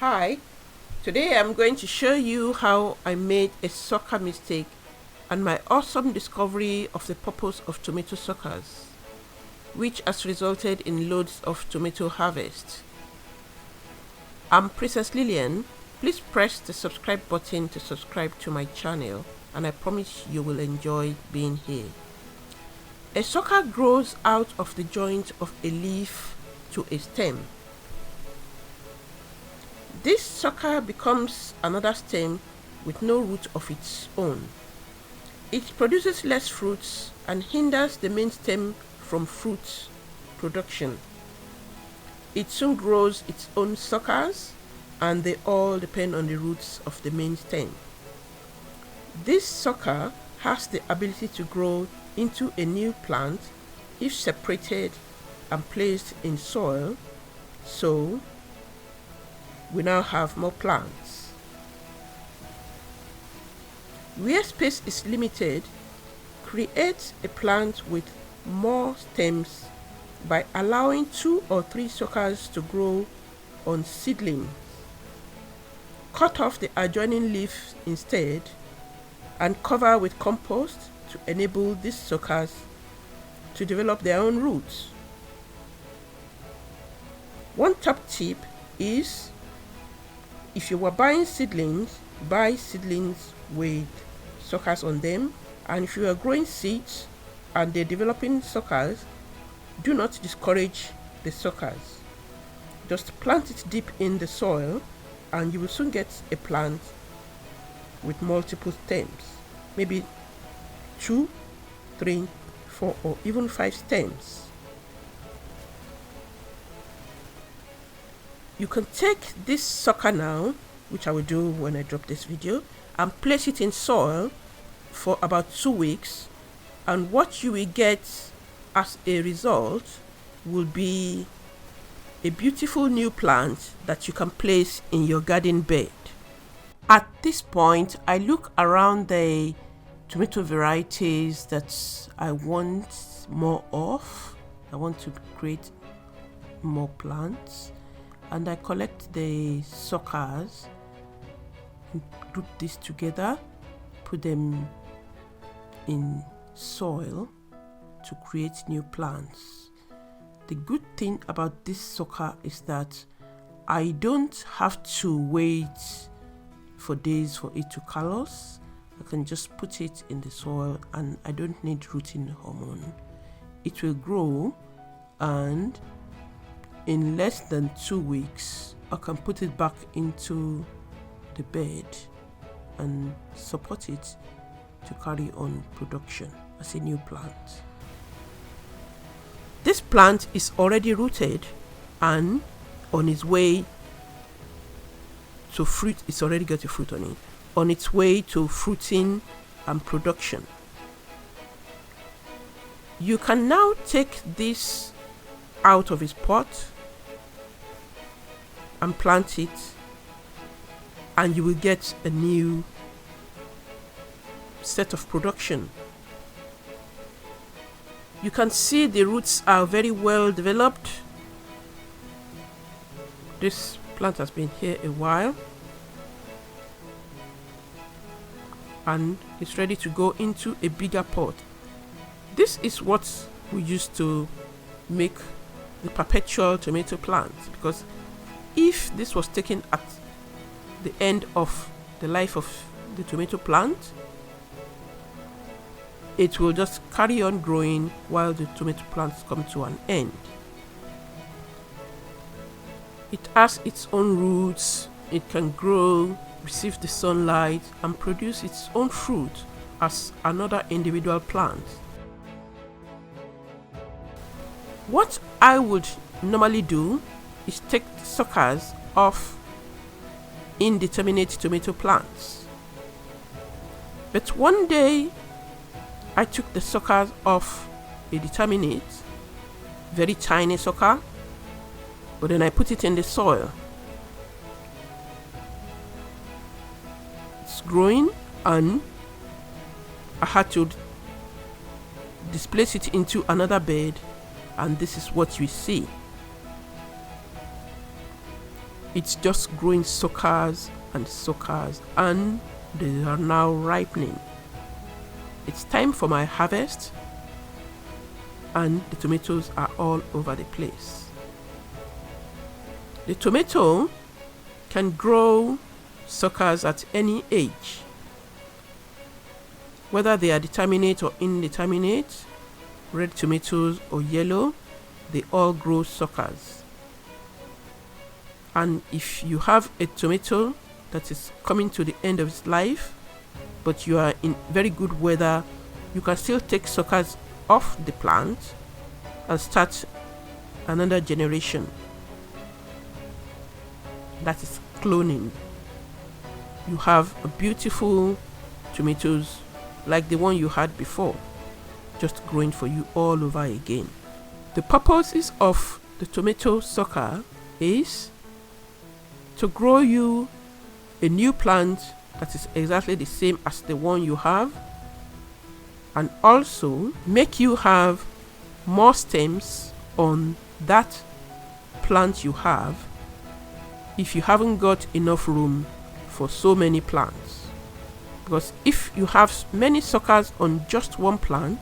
Hi, today I'm going to show you how I made a sucker mistake and my awesome discovery of the purpose of tomato suckers, which has resulted in loads of tomato harvest. I'm Princess Lillian. Please press the subscribe button to subscribe to my channel, and I promise you will enjoy being here. A sucker grows out of the joint of a leaf to a stem. This sucker becomes another stem with no root of its own. It produces less fruits and hinders the main stem from fruit production. It soon grows its own suckers, and they all depend on the roots of the main stem. This sucker has the ability to grow into a new plant if separated and placed in soil, so we now have more plants. Where space is limited, create a plant with more stems by allowing 2 or 3 suckers to grow on seedlings. Cut off the adjoining leaves instead and cover with compost to enable these suckers to develop their own roots. One top tip is, if you were buying seedlings, buy seedlings with suckers on them, and if you are growing seeds and they're developing suckers, do not discourage the suckers. Just plant it deep in the soil and you will soon get a plant with multiple stems, maybe 2, 3, 4 or even 5 stems. You can take this sucker now, which I will do when I drop this video, and place it in soil for about 2 weeks, and what you will get as a result will be a beautiful new plant that you can place in your garden bed. At this point, I look around the tomato varieties that I want more of. I want to create more plants, and I collect the suckers, group this together, put them in soil to create new plants. The good thing about this sucker is that I don't have to wait for days for it to callus. I can just put it in the soil and I don't need rooting hormone. It will grow, and in less than 2 weeks I can put it back into the bed and support it to carry on production as a new plant. This plant is already rooted and on its way to fruit. It's already got a fruit on it, on its way to fruiting and production. You can now take this out of its pot and plant it, and you will get a new set of production. You can see the roots are very well developed. This plant has been here a while and it's ready to go into a bigger pot. This is what we used to make the perpetual tomato plant, because if this was taken at the end of the life of the tomato plant, it will just carry on growing while the tomato plants come to an end. It has its own roots. It can grow, receive the sunlight, and produce its own fruit as another individual plant. What I would normally do is take the suckers off indeterminate tomato plants. But one day I took the suckers off a determinate, very tiny sucker, but then I put it in the soil. It's growing and I had to displace it into another bed, and this is what you see. It's just growing suckers and suckers, and they are now ripening. It's time for my harvest, and the tomatoes are all over the place. The tomato can grow suckers at any age, whether they are determinate or indeterminate, red tomatoes or yellow, they all grow suckers. And if you have a tomato that is coming to the end of its life, but you are in very good weather, you can still take suckers off the plant and start another generation. That is cloning. You have a beautiful tomatoes like the one you had before, just growing for you all over again. The purposes of the tomato sucker is to grow you a new plant that is exactly the same as the one you have, and also make you have more stems on that plant you have if you haven't got enough room for so many plants. Because if you have many suckers on just one plant,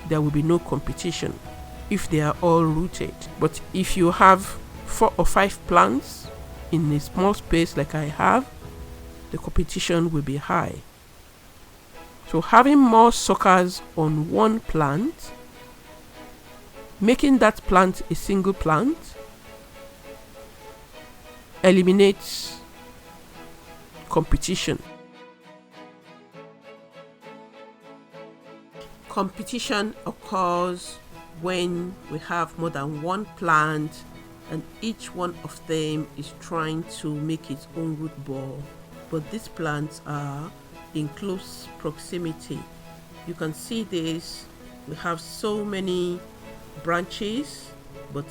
there will be no competition if they are all rooted. But if you have 4 or 5 plants in a small space like I have, the competition will be high. So having more suckers on one plant, making that plant a single plant, eliminates competition. Competition occurs when we have more than one plant and each one of them is trying to make its own root ball, but these plants are in close proximity. You can see this, we have so many branches, but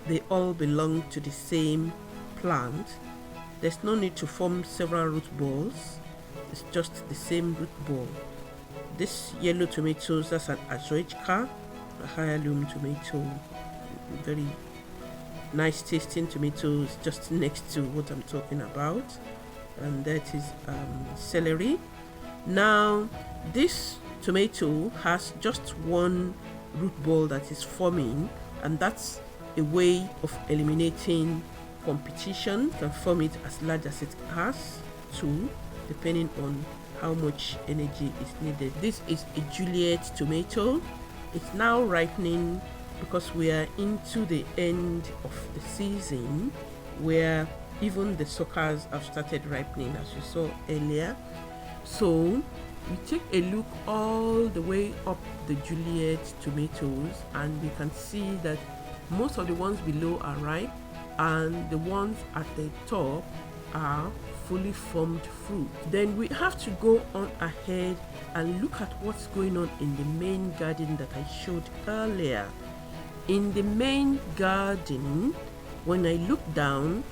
they all belong to the same plant. There's no need to form several root balls, it's just the same root ball. This yellow tomatoes, that's an Azoychka, a heirloom tomato, very nice tasting tomatoes, just next to what I'm talking about, and that is celery. Now this tomato has just one root ball that is forming, and that's a way of eliminating competition. You can form it as large as it has to, depending on how much energy is needed. This is a Juliet tomato. It's now ripening because we are into the end of the season where even the suckers have started ripening, as you saw earlier. So we take a look all the way up the Juliet tomatoes, and we can see that most of the ones below are ripe and the ones at the top are fully formed fruit. Then we have to go on ahead and look at what's going on in the main garden that I showed earlier. In the main garden, when I look down,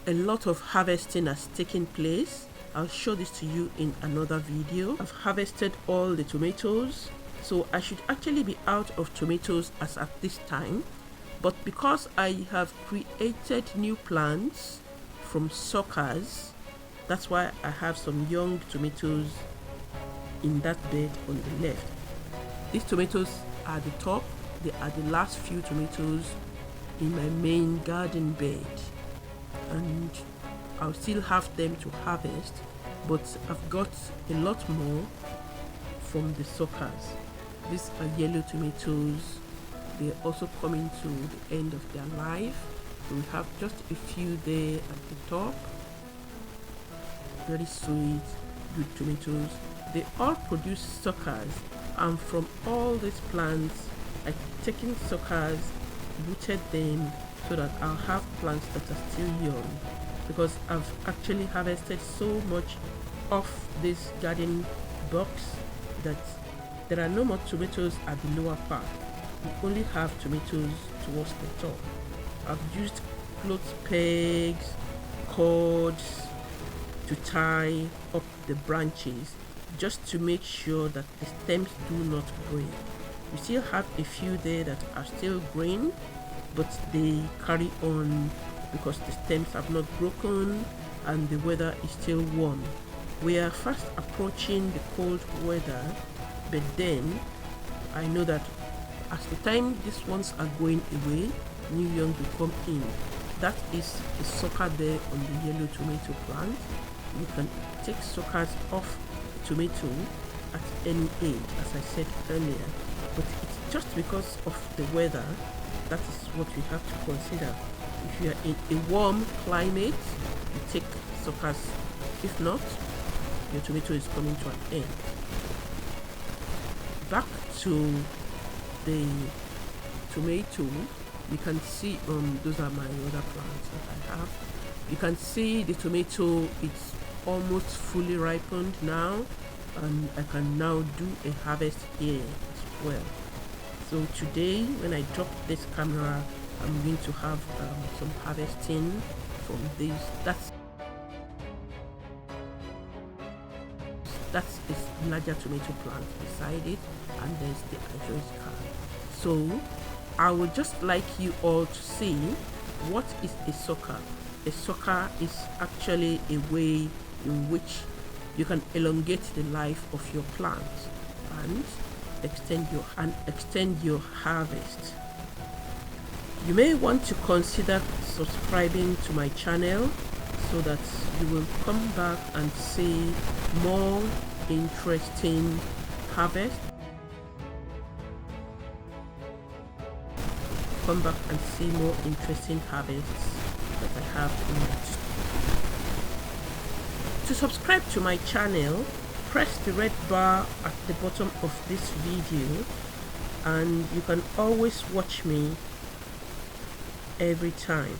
a lot of harvesting has taken place. I'll show this to you in another video. I've harvested all the tomatoes, so I should actually be out of tomatoes as at this time, but because I have created new plants from suckers, that's why I have some young tomatoes in that bed on the left. These tomatoes are the top, they are the last few tomatoes in my main garden bed, and I'll still have them to harvest, but I've got a lot more from the suckers. These are yellow tomatoes. They're also coming to the end of their life. So we have just a few there at the top. Very sweet, good tomatoes. They all produce suckers, and from all these plants, I've taken suckers, rooted them, so that I'll have plants that are still young, because I've actually harvested so much of this garden box that there are no more tomatoes at the lower part. We only have tomatoes towards the top. I've used clothes pegs, cords to tie up the branches, just to make sure that the stems do not break. We still have a few there that are still green, but they carry on because the stems have not broken and the weather is still warm. We are fast approaching the cold weather, but then I know that as the time these ones are going away, new young will come in. That is the sucker there on the yellow tomato plant. You can take suckers off the tomato at any age, as I said earlier, but it's just because of the weather. That is what we have to consider. If you are in a warm climate, you take suckers. If not, your tomato is coming to an end. Back to the tomato, you can see those are my other plants that I have. You can see the tomato, it's almost fully ripened now, and I can now do a harvest here as well. So today when I drop this camera, I'm going to have some harvesting from these. That's a larger tomato plant beside it, and there's the Azoychka. So I would just like you all to see what is a sucker. A sucker is actually a way in which you can elongate the life of your plant and extend your harvest. You may want to consider subscribing to my channel so that you will come back and see more interesting harvest. Come back and see more interesting harvests that I have in it. To subscribe to my channel, press the red bar at the bottom of this video, and you can always watch me every time.